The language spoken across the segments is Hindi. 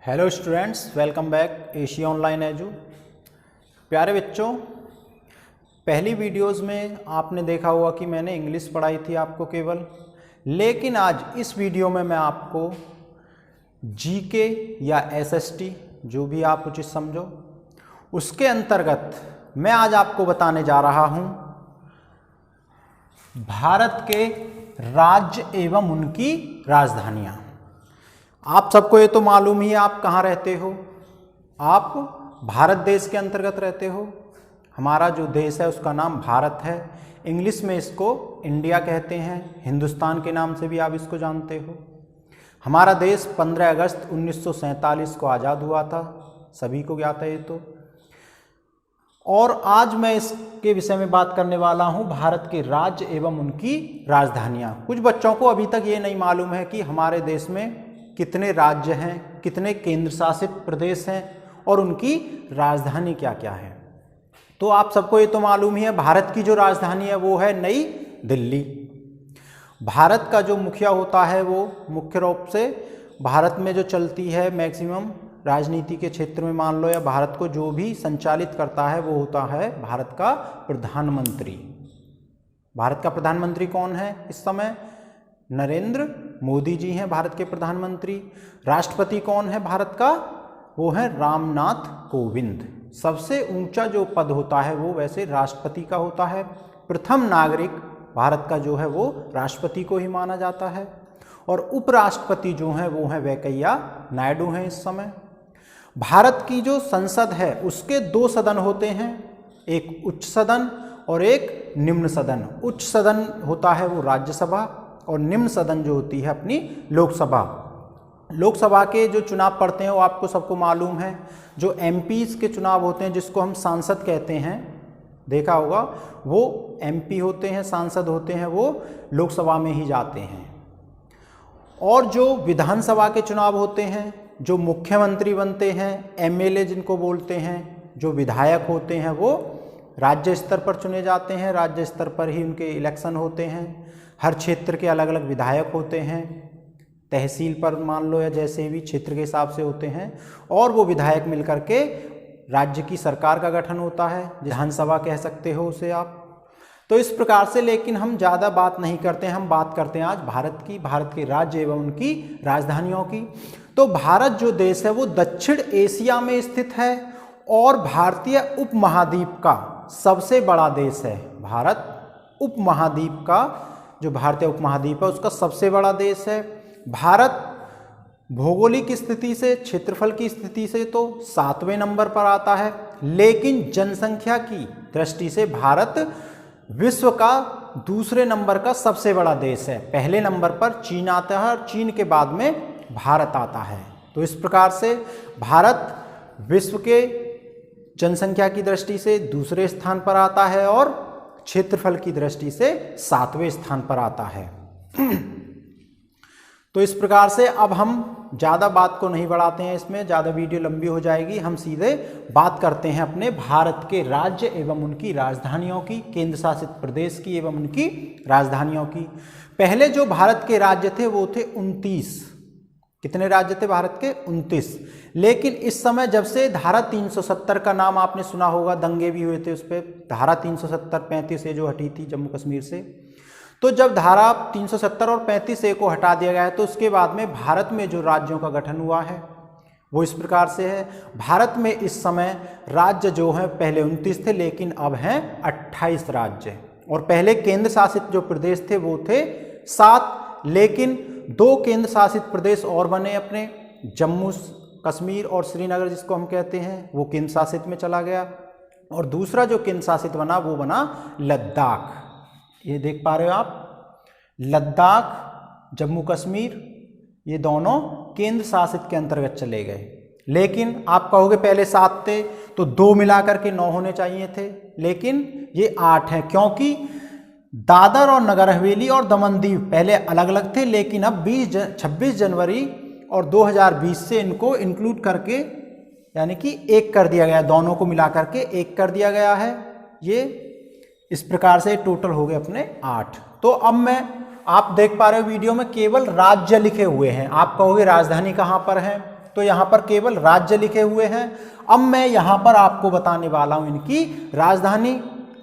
Hello students, welcome back Asia online edu. प्यारे बच्चों, पहली वीडियोस में आपने देखा होगा कि मैंने इंग्लिश पढ़ाई थी आपको केवल, लेकिन आज इस वीडियो में मैं आपको जीके या एसएसटी जो भी आप उचित समझो उसके अंतर्गत मैं आज आपको बताने जा रहा हूं भारत के राज्य एवं उनकी राजधानियां। आप सबको ये तो मालूम ही है आप कहाँ रहते हो। आप भारत देश के अंतर्गत रहते हो। हमारा जो देश है उसका नाम भारत है। इंग्लिश में इसको इंडिया कहते हैं, हिंदुस्तान के नाम से भी आप इसको जानते हो। हमारा देश 15 अगस्त 1947 को आज़ाद हुआ था, सभी को ज्ञात है ये तो। और आज मैं इसके विषय में बात करने वाला हूं भारत के राज्य एवं उनकी राजधानियां। कुछ बच्चों को अभी तक ये नहीं मालूम है कि हमारे देश में कितने राज्य हैं, कितने केंद्र शासित प्रदेश हैं और उनकी राजधानी क्या क्या है। तो आप सबको ये तो मालूम ही है, भारत की जो राजधानी है वो है नई दिल्ली। भारत का जो मुखिया होता है वो मुख्य रूप से भारत में जो चलती है मैक्सिमम राजनीति के क्षेत्र में मान लो, या भारत को जो भी संचालित करता है वो होता है भारत का प्रधानमंत्री। भारत का प्रधानमंत्री कौन है इस समय? नरेंद्र मोदी जी हैं भारत के प्रधानमंत्री। राष्ट्रपति कौन है भारत का? वो है रामनाथ कोविंद। सबसे ऊंचा जो पद होता है वो वैसे राष्ट्रपति का होता है। प्रथम नागरिक भारत का जो है वो राष्ट्रपति को ही माना जाता है। और उपराष्ट्रपति जो है वो है वेंकैया नायडू हैं इस समय। भारत की जो संसद है उसके दो सदन होते हैं, एक उच्च सदन और एक निम्न सदन। उच्च सदन होता है वो राज्यसभा और निम्न सदन जो होती है अपनी लोकसभा। लोकसभा के जो चुनाव पड़ते हैं वो आपको सबको मालूम है। जो एमपीज के चुनाव होते हैं जिसको हम सांसद कहते हैं, देखा होगा, वो एमपी होते हैं, सांसद होते हैं, वो लोकसभा में ही जाते हैं। और जो विधानसभा के चुनाव होते हैं, जो मुख्यमंत्री बनते हैं, एमएलए जिनको बोलते हैं, जो विधायक होते हैं, वो राज्य स्तर पर चुने जाते हैं। राज्य स्तर पर ही उनके इलेक्शन होते हैं। हर क्षेत्र के अलग अलग विधायक होते हैं, तहसील पर मान लो या जैसे भी क्षेत्र के हिसाब से होते हैं। और वो विधायक मिलकर के राज्य की सरकार का गठन होता है, विधानसभा कह सकते हो उसे आप। तो इस प्रकार से, लेकिन हम ज़्यादा बात नहीं करते हैं, हम बात करते हैं आज भारत की, भारत के राज्य एवं उनकी राजधानियों की। तो भारत जो देश है वो दक्षिण एशिया में स्थित है और भारतीय उपमहाद्वीप का सबसे बड़ा देश है। भारत उपमहाद्वीप का, जो भारतीय उपमहाद्वीप है उसका सबसे बड़ा देश है। भारत भौगोलिक स्थिति से, क्षेत्रफल की स्थिति से तो 7वें नंबर पर आता है, लेकिन जनसंख्या की दृष्टि से भारत विश्व का दूसरे नंबर का सबसे बड़ा देश है। पहले नंबर पर चीन आता है और चीन के बाद में भारत आता है। तो इस प्रकार से भारत विश्व के जनसंख्या की दृष्टि से दूसरे स्थान पर आता है और क्षेत्रफल की दृष्टि से 7वें स्थान पर आता है। तो इस प्रकार से अब हम ज़्यादा बात को नहीं बढ़ाते हैं, इसमें ज़्यादा वीडियो लंबी हो जाएगी। हम सीधे बात करते हैं अपने भारत के राज्य एवं उनकी राजधानियों की, केंद्र शासित प्रदेश की एवं उनकी राजधानियों की। पहले जो भारत के राज्य थे वो थे 29। कितने राज्य थे भारत के? 29। लेकिन इस समय जब से धारा 370 का नाम आपने सुना होगा, दंगे भी हुए थे उस पर, धारा 370-35 जो हटी थी जम्मू कश्मीर से। तो जब धारा 370 और 35 को हटा दिया गया है तो उसके बाद में भारत में जो राज्यों का गठन हुआ है वो इस प्रकार से है। भारत में इस समय राज्य जो हैं पहले 29 थे, लेकिन अब हैं 28 राज्य। और पहले केंद्र शासित जो प्रदेश थे वो थे 7, लेकिन 2 केंद्र शासित प्रदेश और बने अपने, जम्मू कश्मीर और श्रीनगर जिसको हम कहते हैं, वो केंद्र शासित में चला गया। और दूसरा जो केंद्र शासित बना वो बना लद्दाख। ये देख पा रहे हो आप, लद्दाख, जम्मू कश्मीर, ये दोनों केंद्र शासित के अंतर्गत चले गए। लेकिन आप कहोगे पहले 7 थे तो 2 मिलाकर के 9 होने चाहिए थे, लेकिन ये 8 हैं, क्योंकि दादर और नगर हवेली और दमन दीव पहले अलग अलग थे, लेकिन अब 26 जनवरी और 2020 से इनको इंक्लूड करके, यानी कि एक कर दिया गया, दोनों को मिला करके एक कर दिया गया है। ये इस प्रकार से टोटल हो गए अपने 8। तो अब आप देख पा रहे हो वीडियो में केवल राज्य लिखे हुए हैं। आप कहोगे राजधानी कहाँ पर है? तो यहाँ पर केवल राज्य लिखे हुए हैं। अब मैं यहाँ पर आपको बताने वाला हूँ इनकी राजधानी।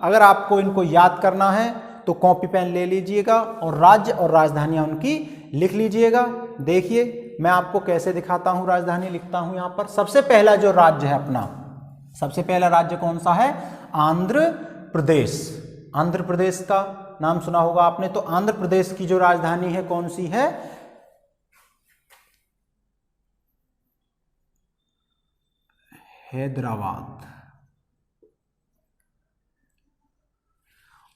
अगर आपको इनको याद करना है तो कॉपी पेन ले लीजिएगा और राज्य और राजधानियाँ उनकी लिख लीजिएगा। देखिए मैं आपको कैसे दिखाता हूँ, राजधानी लिखता हूँ यहाँ पर। सबसे पहला जो राज्य है अपना, सबसे पहला राज्य कौन सा है? आंध्र प्रदेश। आंध्र प्रदेश का नाम सुना होगा आपने। तो आंध्र प्रदेश की जो राजधानी है कौन सी है? हैदराबाद।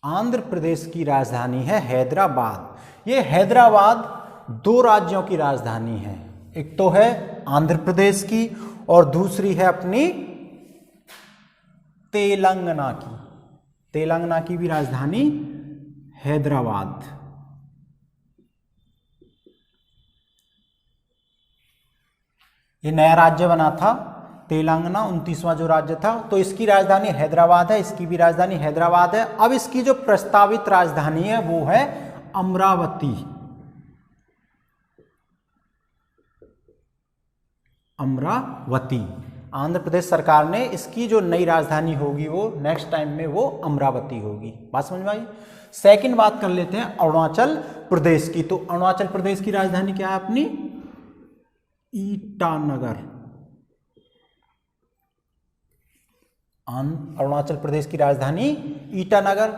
आंध्र प्रदेश की राजधानी है हैदराबाद। ये हैदराबाद दो राज्यों की राजधानी है, एक तो है आंध्र प्रदेश की और दूसरी है अपनी तेलंगाना की। तेलंगाना की भी राजधानी हैदराबाद। ये नया राज्य बना था तेलंगाना, 29वां जो राज्य था। तो इसकी राजधानी हैदराबाद है, इसकी भी राजधानी हैदराबाद है। अब इसकी जो प्रस्तावित राजधानी है वो है अमरावती। अमरावती। आंध्र प्रदेश सरकार ने इसकी जो नई राजधानी होगी वो नेक्स्ट टाइम में वो अमरावती होगी। बात समझ में आई? सेकंड बात कर लेते हैं अरुणाचल प्रदेश की। तो अरुणाचल प्रदेश की राजधानी क्या है अपनी? ईटानगर। अरुणाचल प्रदेश की राजधानी ईटानगर।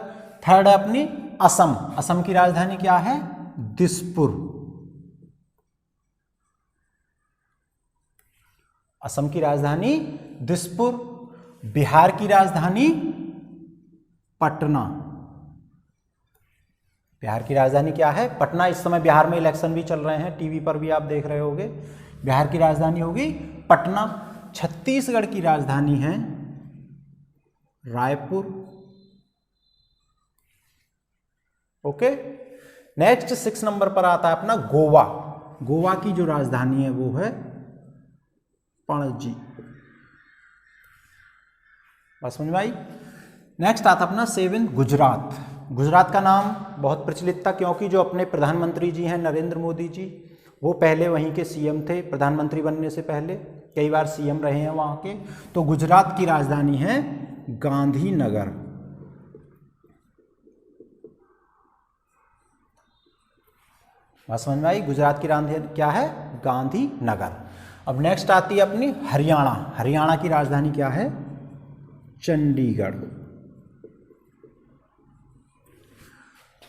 थर्ड है अपनी असम। असम की राजधानी क्या है? दिसपुर। असम की राजधानी दिसपुर। बिहार की राजधानी पटना। बिहार की राजधानी क्या है? पटना। इस समय बिहार में इलेक्शन भी चल रहे हैं, टीवी पर भी आप देख रहे होंगे। बिहार की राजधानी होगी पटना। छत्तीसगढ़ की राजधानी है रायपुर। ओके। नेक्स्ट 6 नंबर पर आता है अपना गोवा। गोवा की जो राजधानी है वो है पणजी। बस समझ में आई? नेक्स्ट आता अपना 7 गुजरात। गुजरात का नाम बहुत प्रचलित था क्योंकि जो अपने प्रधानमंत्री जी हैं नरेंद्र मोदी जी, वो पहले वहीं के सीएम थे। प्रधानमंत्री बनने से पहले कई बार सीएम रहे हैं वहाँ के। तो गुजरात की राजधानी है गांधीनगर। बात समझ में आई? गुजरात की राजधानी क्या है? गांधीनगर। अब नेक्स्ट आती है अपनी हरियाणा। हरियाणा की राजधानी क्या है? चंडीगढ़।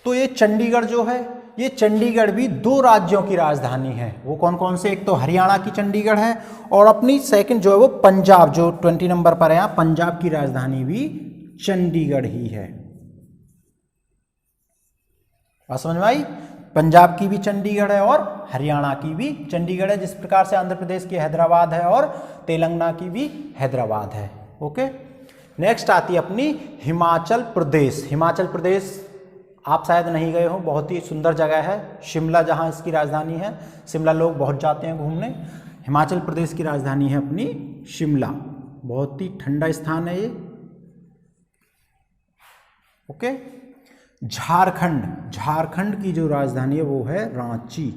तो ये चंडीगढ़ जो है, ये चंडीगढ़ भी दो राज्यों की राजधानी है। वो कौन कौन से? एक तो हरियाणा की चंडीगढ़ है और अपनी सेकंड जो है वो पंजाब, जो 20 नंबर पर है यहाँ, पंजाब की राजधानी भी चंडीगढ़ ही है। बात समझ में आई? पंजाब की भी चंडीगढ़ है और हरियाणा की भी चंडीगढ़ है। जिस प्रकार से आंध्र प्रदेश की हैदराबाद है और तेलंगाना की भी हैदराबाद है। ओके। नेक्स्ट आती है अपनी हिमाचल प्रदेश। हिमाचल प्रदेश आप शायद नहीं गए हो, बहुत ही सुंदर जगह है। शिमला जहां इसकी राजधानी है, शिमला लोग बहुत जाते हैं घूमने। हिमाचल प्रदेश की राजधानी है अपनी शिमला। बहुत ही ठंडा स्थान है ये। ओके। झारखंड। झारखंड की जो राजधानी है वो है रांची।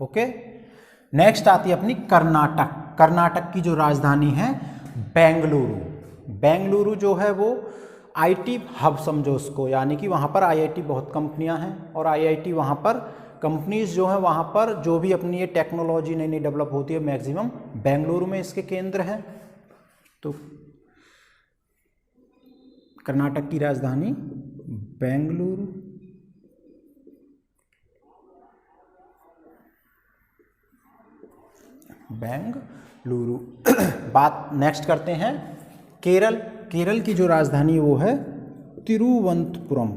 ओके। नेक्स्ट आती है अपनी कर्नाटक। कर्नाटक की जो राजधानी है बेंगलुरु। बेंगलुरु जो है वो आईटी हब समझो उसको, यानी कि वहाँ पर आईआईटी बहुत कंपनियाँ हैं और आईआईटी वहाँ पर कंपनीज जो हैं वहाँ पर जो भी अपनी ये टेक्नोलॉजी नई नई डेवलप होती है मैक्सिमम बेंगलुरु में इसके केंद्र हैं। तो कर्नाटक की राजधानी बेंगलुरु। बेंगलुरु। बात नेक्स्ट करते हैं केरल। केरल की जो राजधानी वो है तिरुवनंतपुरम।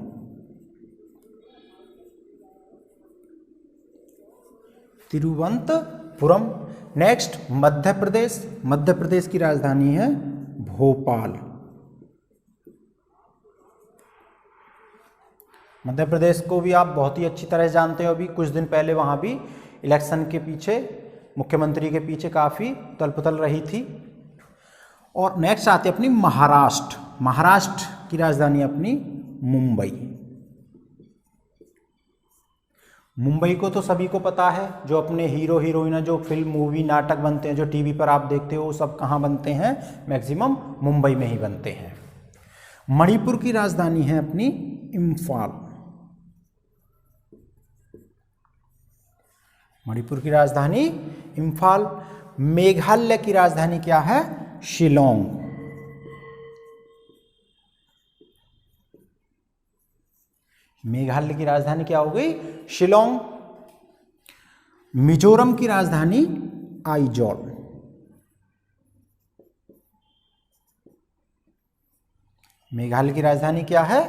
तिरुवनंतपुरम। नेक्स्ट मध्य प्रदेश। मध्य प्रदेश की राजधानी है भोपाल। मध्य प्रदेश को भी आप बहुत ही अच्छी तरह जानते हो। अभी कुछ दिन पहले वहाँ भी इलेक्शन के पीछे, मुख्यमंत्री के पीछे काफ़ी उथल पुथल रही थी। और नेक्स्ट आती है अपनी महाराष्ट्र। महाराष्ट्र की राजधानी अपनी मुंबई। मुंबई को तो सभी को पता है, जो अपने हीरो हीरोइन, जो फिल्म मूवी नाटक बनते हैं, जो टीवी पर आप देखते हो, वो सब कहाँ बनते हैं? मैक्सिमम मुंबई में ही बनते हैं। मणिपुर की राजधानी है अपनी इम्फाल। मणिपुर की राजधानी इम्फाल। मेघालय की राजधानी क्या है? शिलोंग। मेघालय की राजधानी क्या हो गई? शिलोंग। मिजोरम की राजधानी आइजॉल। मेघालय की राजधानी क्या है?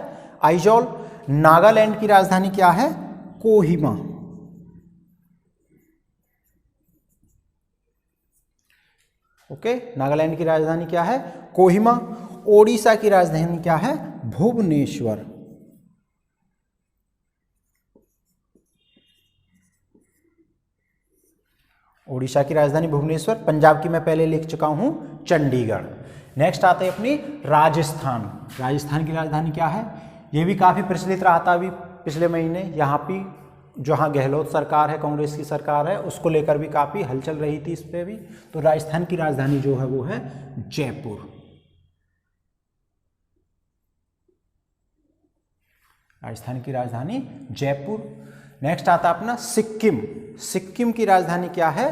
आइजॉल। नागालैंड की राजधानी क्या है? कोहिमा। ओके, नागालैंड की राजधानी क्या है? कोहिमा। ओडिशा की राजधानी क्या है? भुवनेश्वर। ओडिशा की राजधानी भुवनेश्वर। पंजाब की मैं पहले लिख चुका हूं, चंडीगढ़। नेक्स्ट आते हैं अपनी राजस्थान। राजस्थान की राजधानी क्या है? ये भी काफ़ी प्रचलित रहा था अभी पिछले महीने। यहाँ भी जहाँ गहलोत सरकार है, कांग्रेस की सरकार है, उसको लेकर भी काफ़ी हलचल रही थी इस पर भी। तो राजस्थान की राजधानी जो है वो है जयपुर। राजस्थान की राजधानी जयपुर। नेक्स्ट आता अपना सिक्किम। सिक्किम की राजधानी क्या है?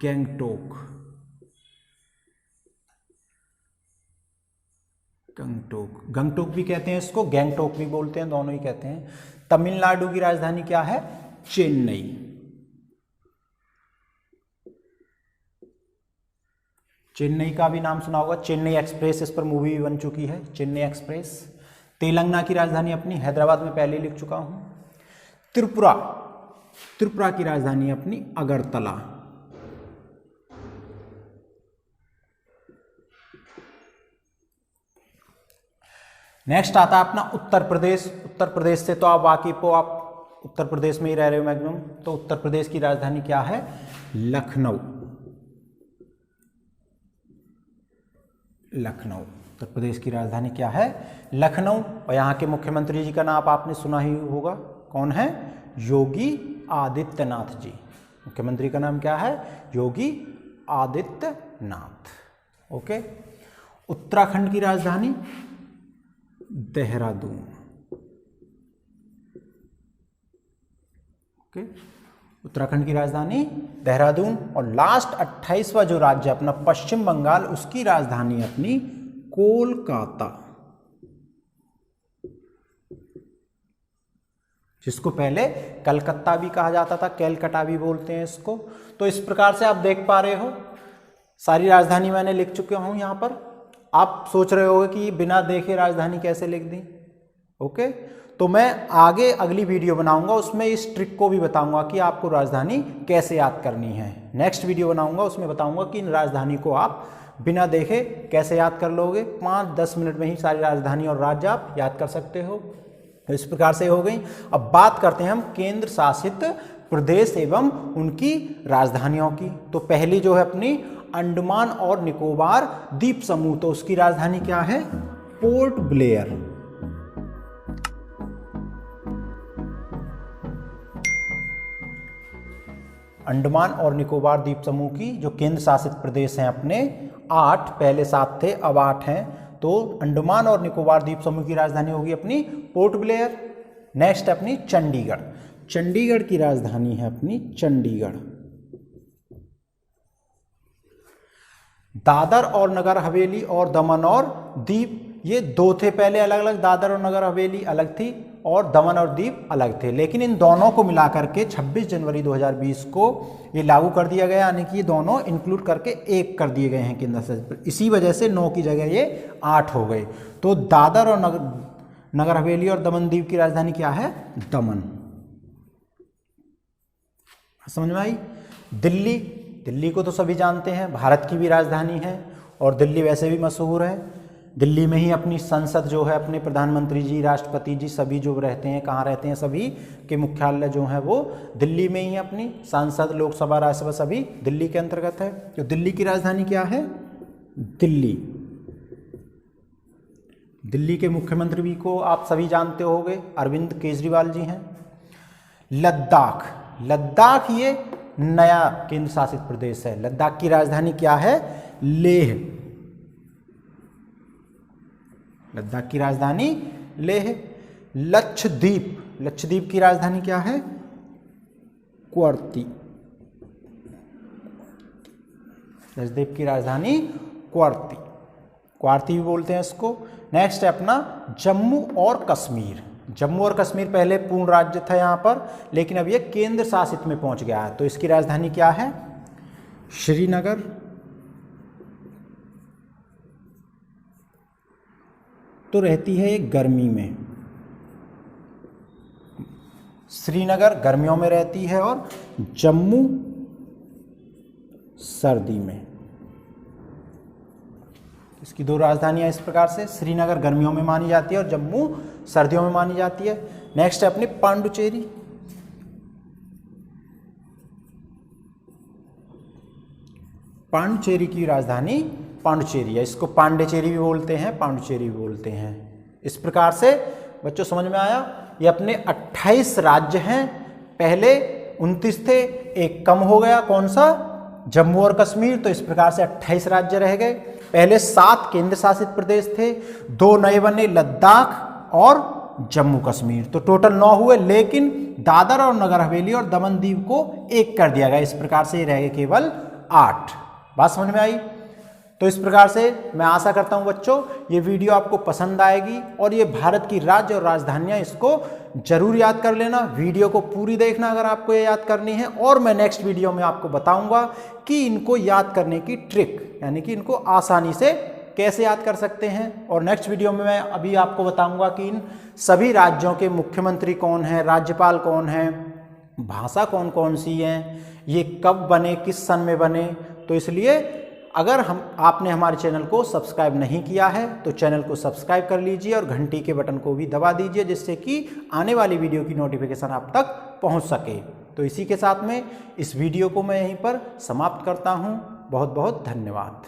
गंगटोक। गंगटोक, गंगटोक भी कहते हैं इसको, गैंगटोक भी बोलते हैं, दोनों ही कहते हैं। तमिलनाडु की राजधानी क्या है? चेन्नई। चेन्नई का भी नाम सुना होगा, चेन्नई एक्सप्रेस, इस पर मूवी भी बन चुकी है, चेन्नई एक्सप्रेस। तेलंगाना की राजधानी अपनी हैदराबाद में पहले लिख चुका हूं। त्रिपुरा, त्रिपुरा की राजधानी अपनी अगरतला। नेक्स्ट आता है अपना उत्तर प्रदेश। उत्तर प्रदेश से तो आप वाकिफ हो, आप उत्तर प्रदेश में ही रह रहे हो मैक्सिमम। तो उत्तर प्रदेश की राजधानी क्या है? लखनऊ। लखनऊ, उत्तर प्रदेश की राजधानी क्या है? लखनऊ। और यहाँ के मुख्यमंत्री जी का नाम आपने सुना ही होगा, कौन है? योगी आदित्यनाथ जी। मुख्यमंत्री का नाम क्या है? योगी आदित्यनाथ। ओके। उत्तराखंड की राजधानी देहरादून। ओके, उत्तराखंड की राजधानी देहरादून। और लास्ट 28वां जो राज्य अपना पश्चिम बंगाल, उसकी राजधानी अपनी कोलकाता, जिसको पहले कलकत्ता भी कहा जाता था, कैलकटा भी बोलते हैं इसको। तो इस प्रकार से आप देख पा रहे हो सारी राजधानी मैंने लिख चुका हूं यहां पर। आप सोच रहे होगे कि बिना देखे राजधानी कैसे लिख दी। ओके, तो मैं आगे अगली वीडियो बनाऊंगा, उसमें इस ट्रिक को भी बताऊंगा कि आपको राजधानी कैसे याद करनी है। नेक्स्ट वीडियो बनाऊंगा, उसमें बताऊंगा कि इन राजधानी को आप बिना देखे कैसे याद कर लोगे। 5-10 मिनट में ही सारी राजधानी और राज्य आप याद कर सकते हो। तो इस प्रकार से हो गई। अब बात करते हैं हम केंद्र शासित प्रदेश एवं उनकी राजधानियों की। तो पहली जो है अपनी अंडमान और निकोबार द्वीप समूह, तो उसकी राजधानी क्या है? Port Blair. अंडमान और निकोबार द्वीप समूह की जो केंद्र शासित प्रदेश हैं अपने 8, पहले 7 थे, अब 8 हैं। तो अंडमान और निकोबार द्वीप समूह की राजधानी होगी अपनी पोर्ट ब्लेयर। नेक्स्ट अपनी चंडीगढ़। चंडीगढ़ की राजधानी है अपनी चंडीगढ़। दादर और नगर हवेली और दमन और दीव, ये 2 थे पहले अलग अलग। दादर और नगर हवेली अलग थी और दमन और दीव अलग थे, लेकिन इन दोनों को मिलाकर के 26 जनवरी 2020 को ये लागू कर दिया गया, यानी कि ये दोनों इंक्लूड करके एक कर दिए गए हैं केंद्र शासित। इसी वजह से 9 की जगह ये 8 हो गए। तो दादर और नगर हवेली और दमन दीव की राजधानी क्या है? दमन। समझ में आई? दिल्ली, दिल्ली को तो सभी जानते हैं, भारत की भी राजधानी है और दिल्ली वैसे भी मशहूर है। दिल्ली में ही अपनी संसद जो है, अपने प्रधानमंत्री जी, राष्ट्रपति जी सभी जो रहते हैं, कहाँ रहते हैं? सभी के मुख्यालय जो है वो दिल्ली में ही। अपनी सांसद, लोकसभा, राज्यसभा सभी दिल्ली के अंतर्गत है। तो दिल्ली की राजधानी क्या है? दिल्ली। दिल्ली के मुख्यमंत्री भी को आप सभी जानते होंगे, अरविंद केजरीवाल जी हैं। लद्दाख। लद्दाख ये नया केंद्र शासित प्रदेश है। लद्दाख की राजधानी क्या है? लेह। लद्दाख की राजधानी लेह। लक्षद्वीप। लक्षद्वीप की राजधानी क्या है? क्वार्ती। लक्षद्वीप की राजधानी क्वार्ती। क्वार्ती भी बोलते हैं इसको। नेक्स्ट है अपना जम्मू और कश्मीर। जम्मू और कश्मीर पहले पूर्ण राज्य था यहाँ पर, लेकिन अब ये केंद्र शासित में पहुंच गया है। तो इसकी राजधानी क्या है? श्रीनगर। तो रहती है ये गर्मी में। श्रीनगर गर्मियों में रहती है और जम्मू सर्दी में। इसकी दो राजधानियां इस प्रकार से, श्रीनगर गर्मियों में मानी जाती है और जम्मू सर्दियों में मानी जाती है। नेक्स्ट है अपनी पांडुचेरी। पांडुचेरी की राजधानी पांडुचेरी है। इसको पांडेचेरी भी बोलते हैं, पांडुचेरी भी बोलते हैं। इस प्रकार से बच्चों समझ में आया? ये अपने 28 राज्य हैं। पहले 29 थे, एक कम हो गया, कौन सा? जम्मू और कश्मीर। तो इस प्रकार से 28 राज्य रह गए। पहले 7 केंद्र शासित प्रदेश थे, 2 नए बने, लद्दाख और जम्मू कश्मीर। तो टोटल 9 हुए, लेकिन दादर और नगर हवेली और दमन दीव को एक कर दिया गया। इस प्रकार से रह गए केवल 8। बात समझ में आई? तो इस प्रकार से मैं आशा करता हूं बच्चों ये वीडियो आपको पसंद आएगी, और ये भारत की राज्य और राजधानियां, इसको जरूर याद कर लेना। वीडियो को पूरी देखना अगर आपको ये याद करनी है, और मैं नेक्स्ट वीडियो में आपको बताऊंगा कि इनको याद करने की ट्रिक, यानी कि इनको आसानी से कैसे याद कर सकते हैं। और नेक्स्ट वीडियो में मैं अभी आपको बताऊंगा कि इन सभी राज्यों के मुख्यमंत्री कौन है, राज्यपाल कौन है, भाषा कौन कौन सी है, ये कब बने, किस सन में बने। तो इसलिए अगर आपने हमारे चैनल को सब्सक्राइब नहीं किया है तो चैनल को सब्सक्राइब कर लीजिए और घंटी के बटन को भी दबा दीजिए, जिससे कि आने वाली वीडियो की नोटिफिकेशन आप तक पहुंच सके। तो इसी के साथ में इस वीडियो को मैं यहीं पर समाप्त करता हूं। बहुत बहुत धन्यवाद।